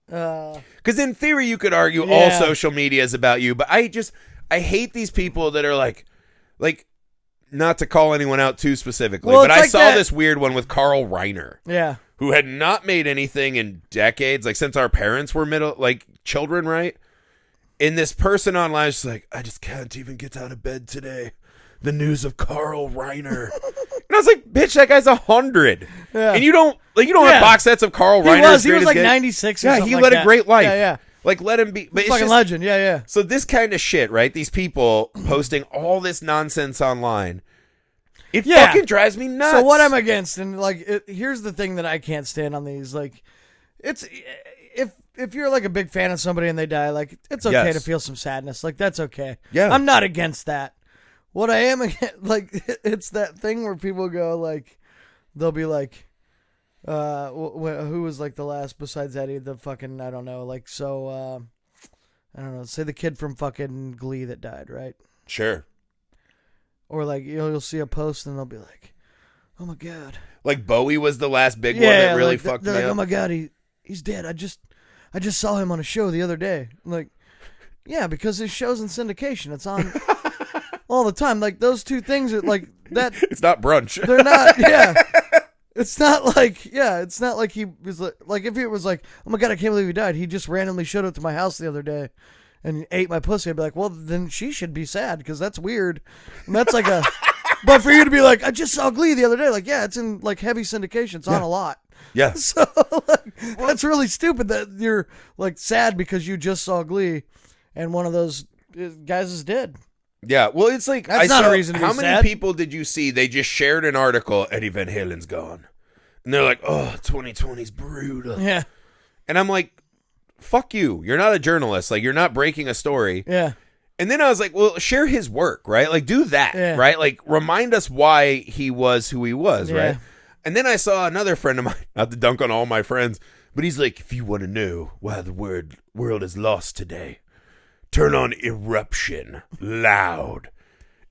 Because in theory you could argue all social media is about you, but I hate these people that are like not to call anyone out too specifically, but I saw this weird one with Carl Reiner, who had not made anything in decades, like since our parents were children, right? And this person online is like, I just can't even get out of bed today. The news of Carl Reiner. And I was like, bitch, that guy's 100. Yeah. And you don't have box sets of Carl Reiner. He was like 96 or something. He led a great life. Yeah. Like, let him be. But it's fucking legend. Yeah. So this kind of shit, right? These people posting all this nonsense online. It fucking drives me nuts. So what I'm against, and here's the thing that I can't stand on these. Like, it's if you're like a big fan of somebody and they die, like it's okay to feel some sadness. Like that's okay. Yeah. I'm not against that. What I am against, like, it's that thing where people go like, they'll be like, who was like the last besides Eddie, the fucking, I don't know, like, so, I don't know, say the kid from fucking Glee that died, right? Sure. Or like, you'll see a post and they'll be like, oh my God. Like Bowie was the last big one that really fucked me like, up. Oh my God, he's dead. I just saw him on a show the other day. I'm like, yeah, because his show's in syndication. It's on all the time. Like those two things are like that. It's not brunch. They're not. Yeah. It's not like. Yeah. It's not like he was like if it was like, oh my God, I can't believe he died. He just randomly showed up to my house the other day and ate my pussy. I'd be like, well, then she should be sad because that's weird. And that's like a. But for you to be like, I just saw Glee the other day. Like, yeah, it's in like heavy syndication. It's on a lot. Yeah. So that's really stupid that you're like sad because you just saw Glee, and one of those guys is dead. Yeah. Well, it's like that's not a reason to be how sad. many people did you see? They just shared an article. Eddie Van Halen's gone, and they're like, "Oh, 2020's brutal." Yeah. And I'm like, fuck you. You're not a journalist. Like, you're not breaking a story. Yeah. And then I was like, well, share his work, right? Like, do that, right? Like, remind us why he was who he was, right? And then I saw another friend of mine, not to dunk on all my friends, but he's like, if you want to know why the world is lost today, turn on Eruption loud.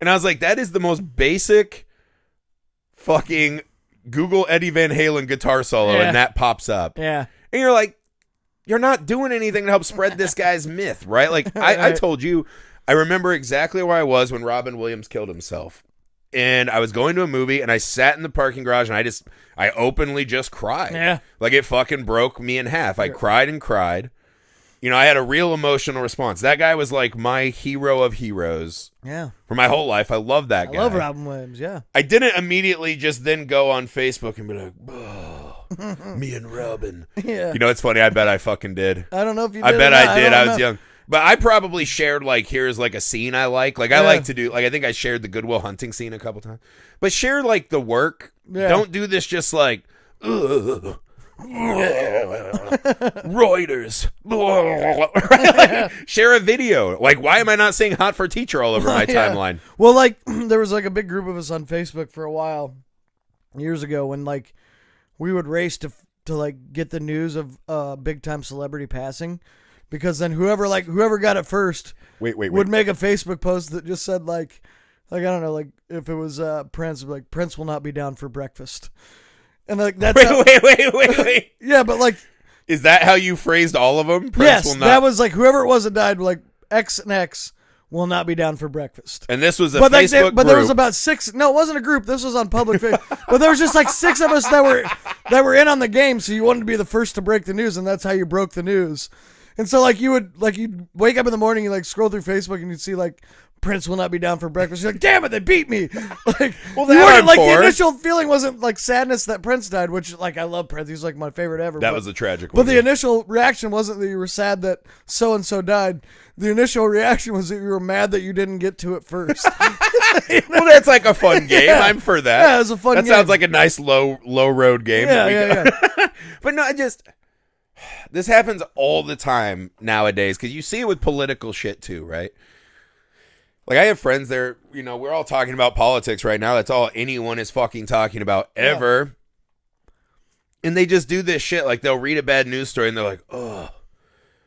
And I was like, that is the most basic fucking Google Eddie Van Halen guitar solo, and that pops up. Yeah. And you're like, you're not doing anything to help spread this guy's myth, right? Like, I told you, I remember exactly where I was when Robin Williams killed himself. And I was going to a movie, and I sat in the parking garage, and I openly just cried. Yeah. Like, it fucking broke me in half. I cried and cried. You know, I had a real emotional response. That guy was like my hero of heroes. Yeah. For my whole life. I love that guy. I love Robin Williams, yeah. I didn't immediately just then go on Facebook and be like, oh, me and Robin. Yeah. You know, it's funny. I bet I fucking did. I don't know if you did. I bet I did. I was know. young. But I probably shared, like, here's, like, a scene I like. Like, I like to do, like, I think I shared the Goodwill Hunting scene a couple times. But share, like, the work. Yeah. Don't do this just, like, Reuters. Share a video. Like, why am I not saying Hot for Teacher all over my timeline? Well, like, there was, like, a big group of us on Facebook for a while, years ago, when, like, we would race to like, get the news of big-time celebrity passing. Because then whoever got it first would make a Facebook post that just said like I don't know, like if it was Prince, like Prince will not be down for breakfast, and like that's wait. Yeah, but like, is that how you phrased all of them? Prince yes, will not... that was like whoever it was that died, like X and X will not be down for breakfast. And this was a Facebook group. But there was about 6. No, it wasn't a group. This was on public Facebook. But there was just like 6 of us that were in on the game. So you wanted to be the first to break the news, and that's how you broke the news. And so, like, you'd wake up in the morning, you like scroll through Facebook, and you'd see like Prince will not be down for breakfast. You're like, damn it, they beat me. Like, well, the initial feeling wasn't like sadness that Prince died, which like I love Prince. He's like my favorite ever. That was a tragic one. But the initial reaction wasn't that you were sad that so and so died. The initial reaction was that you were mad that you didn't get to it first. Well, that's like a fun game. Yeah. I'm for that. Yeah, it was a fun game. That sounds like a nice low road game. Yeah. But no, this happens all the time nowadays because you see it with political shit too, right? Like I have friends there, you know, we're all talking about politics right now. That's all anyone is fucking talking about ever. Yeah. And they just do this shit. Like they'll read a bad news story and they're like, oh,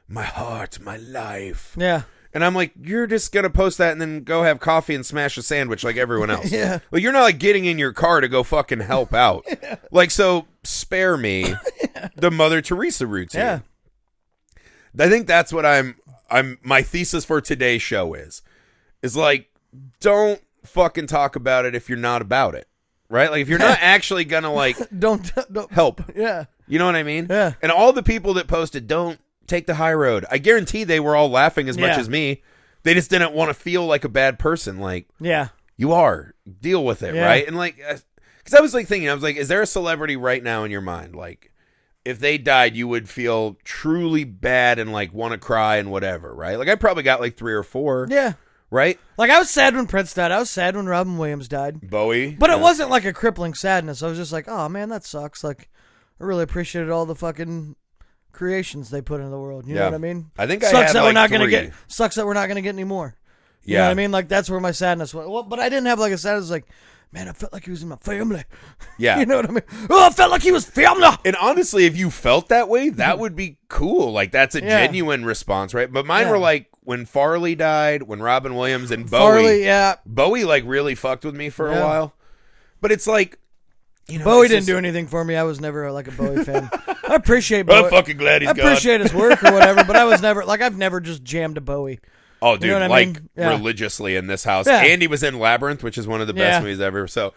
my heart, my life. Yeah. And I'm like, you're just going to post that and then go have coffee and smash a sandwich like everyone else. Yeah. Like you're not like getting in your car to go fucking help out. Yeah. Like, so spare me the Mother Teresa routine. Yeah. I think that's what my thesis for today's show is like, don't fucking talk about it if you're not about it. Right? Like if you're not actually going to like, don't help. Yeah. You know what I mean? Yeah. And all the people that posted, don't take the high road. I guarantee they were all laughing as much as me. They just didn't want to feel like a bad person. Like, you are. Deal with it, right? And like, because I was like thinking, I was like, is there a celebrity right now in your mind? Like, if they died, you would feel truly bad and like want to cry and whatever, right? Like, I probably got like 3 or 4. Yeah. Right? Like, I was sad when Prince died. I was sad when Robin Williams died. Bowie. But it wasn't like a crippling sadness. I was just like, oh, man, that sucks. Like, I really appreciated all the fucking creations they put in the world. You know what I mean? I think sucks I had that like we're not 3. gonna get. Sucks that we're not gonna get any more. You know what I mean? Like that's where my sadness was. Well, but I didn't have like a sadness like, man, I felt like he was in my family. Yeah. You know what I mean? Oh, I felt like he was family. And honestly, if you felt that way, that would be cool. Like that's a genuine response, right? But mine were like when Farley died, when Robin Williams and Bowie. Bowie like really fucked with me for a while. But it's like, you know, Bowie didn't do anything for me. I was never like a Bowie fan. I appreciate Bowie. I'm fucking glad he's gone. I appreciate his work or whatever, but I was never like I've never just jammed a Bowie. Oh, dude, you know like religiously in this house. Yeah. Andy was in Labyrinth, which is one of the best movies ever. So,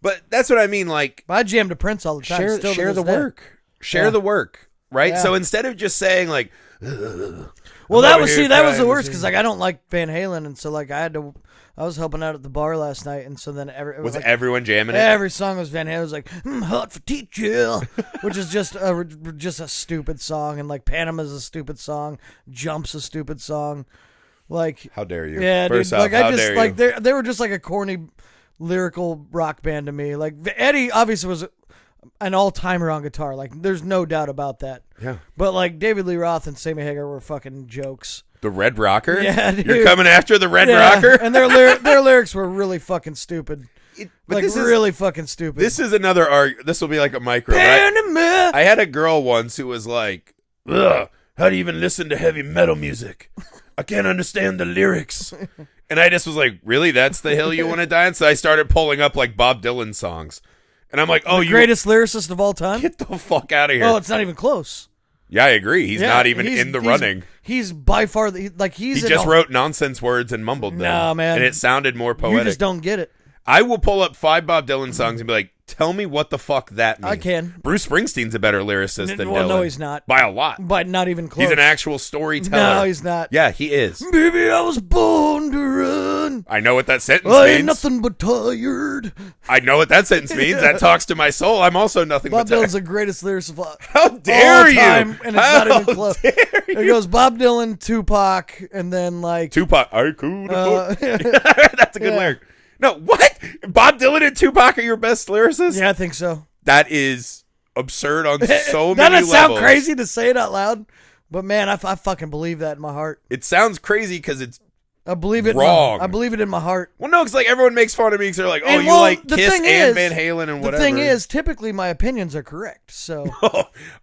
but that's what I mean. Like, I jammed a Prince all the time. Share the work. Share the work, right? Yeah. So instead of just saying like, well, that was the worst because like I don't like Van Halen, and so like I was helping out at the bar last night, and so then everyone jamming it? Every song was Van Halen. It was like "Hot for Teacher," which is just a stupid song, and like Panama's a stupid song, Jump's a stupid song. Like, how dare you? Yeah, First dude. off, Like I just like they were just like a corny lyrical rock band to me. Like Eddie obviously was an all-timer on guitar. Like, there's no doubt about that. Yeah. But, like, David Lee Roth and Sammy Hagar were fucking jokes. The Red Rocker? Yeah, dude. You're coming after the Red Rocker? And their lyrics were really fucking stupid. Really fucking stupid. This is another this will be like a micro, right? I had a girl once who was like, ugh, how do you even listen to heavy metal music? I can't understand the lyrics. And I just was like, really? That's the hill you want to die on? So I started pulling up like Bob Dylan songs. And I'm like, oh, the greatest lyricist of all time? Get the fuck out of here. Oh, it's not even close. Yeah, I agree. He's not even in the running. He's by far, he just wrote nonsense words and mumbled them. No, man. And it sounded more poetic. You just don't get it. I will pull up 5 Bob Dylan songs and be like, tell me what the fuck that means. I can. Bruce Springsteen's a better lyricist than Dylan. No, he's not. By a lot. But not even close. He's an actual storyteller. No, he's not. Yeah, he is. Baby, I was born to run. I know what that sentence means. I ain't nothing but tired. I know what that sentence means. That talks to my soul. I'm also nothing but tired. Bob Dylan's the greatest lyricist of all How dare you? Time, and it's not even close. Dare you? It goes Bob Dylan, Tupac, and then like... Tupac. I could. That's a good lyric. No, what? Bob Dylan and Tupac are your best lyricists? Yeah, I think so. That is absurd on so many levels. Doesn't it sound crazy to say it out loud? But man, I fucking believe that in my heart. It sounds crazy because it's I believe it wrong. I believe it in my heart. Well, no, it's like everyone makes fun of me because they're like, oh, you like Kiss and Van Halen and whatever. The thing is, typically my opinions are correct, so...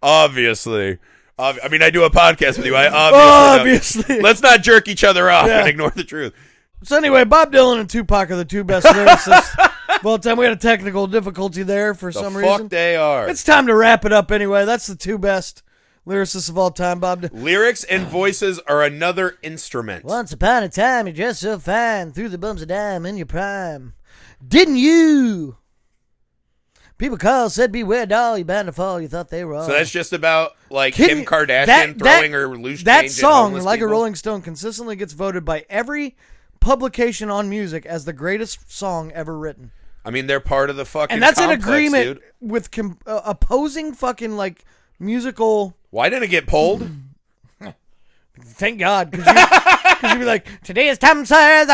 Obviously. I mean, I do a podcast with you. I obviously. Let's not jerk each other off and ignore the truth. So anyway, Bob Dylan and Tupac are the two best lyricists. Well, time we had a technical difficulty there for some reason. Fuck they are. It's time to wrap it up anyway. That's the two best lyricists of all time, Bob Dylan. Lyrics and voices are another instrument. Once upon a time, you dressed so fine, threw the bums of dime in your prime. Didn't you? People called, said beware, doll, you're bound to fall. You thought they were all. So that's just about like Kim Kardashian throwing her loose that change song, at like people? a Rolling Stone, consistently gets voted by every publication on music as the greatest song ever written. I mean, they're part of the fucking and that's complex, an agreement dude. with opposing fucking like musical. Why didn't it get pulled? Thank God, because you'd be like, today is Tom Sawyer's,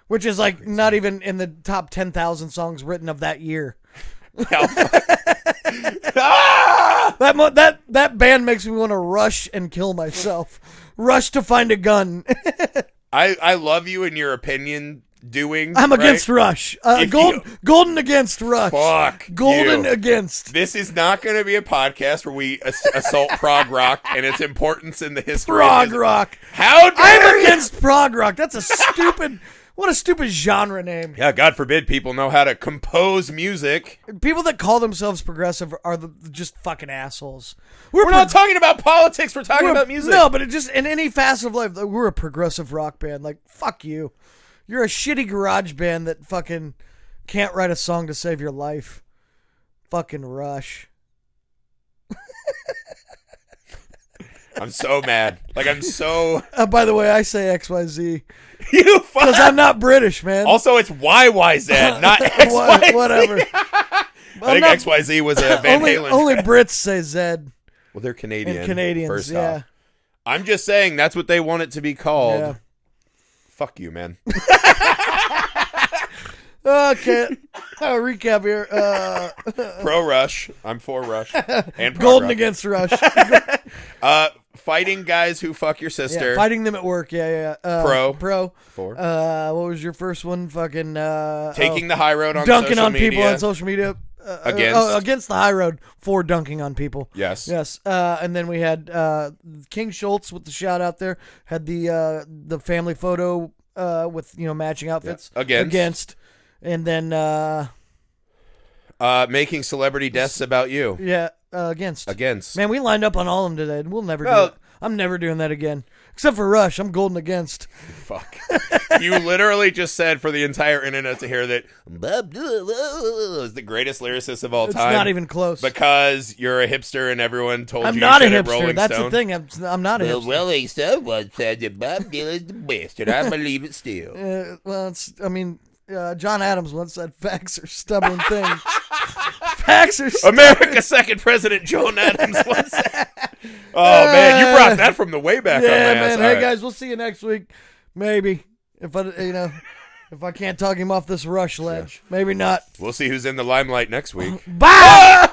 which is like not even in the top 10,000 songs written of that year. That band makes me want to rush and kill myself. Rush to find a gun. I love you and your opinion doing. I'm against Rush. Golden against Rush. Fuck Golden you. Against. This is not going to be a podcast where we assault prog rock and its importance in the history prog rock. How dare I'm against prog rock. That's a stupid. What a stupid genre name. Yeah, God forbid people know how to compose music. People that call themselves progressive are just fucking assholes. We're not talking about politics. We're talking about music. No, but it just in any facet of life, we're a progressive rock band. Like, fuck you. You're a shitty garage band that fucking can't write a song to save your life. Fucking Rush. I'm so mad. Like, I'm so... by the way, I say XYZ. You fuck. Because I'm not British, man. Also, it's YYZ, not XYZ. Whatever. I think XYZ was a Van Halen. Only Brits say Z. Well, they're Canadian. And Canadians, first off. I'm just saying that's what they want it to be called. Yeah. Fuck you, man. Okay. Recap here. Pro Rush. I'm for Rush. And Golden against Rush. Fighting guys who fuck your sister. Yeah, fighting them at work. Yeah. Pro. For. What was your first one? Fucking. Taking the high road on dunking social on media. people on social media. Against the high road for dunking on people. Yes. And then we had King Schultz with the shout out there. Had the family photo with matching outfits. Yeah. Against. And then making celebrity deaths about you. Yeah. Against. Man, we lined up on all of them today. We'll never do it. I'm never doing that again. Except for Rush. I'm golden against. Fuck. You literally just said for the entire internet to hear that Bob Dylan is the greatest lyricist of all time. It's not even close. Because you're a hipster and everyone told I'm you not you a should hipster. Rolling That's Stone. the thing. I'm not a hipster. Rolling Stone once said that Bob Dylan's the best, and I believe it still. John Adams once said facts are stubborn things. Facts are stubborn. America's second president, John Adams, once said. Oh, man, you brought that from the way back on my ass. Man. Hey, guys, we'll see you next week. Maybe. If If I can't talk him off this Rush ledge, maybe not. We'll see who's in the limelight next week. Bye!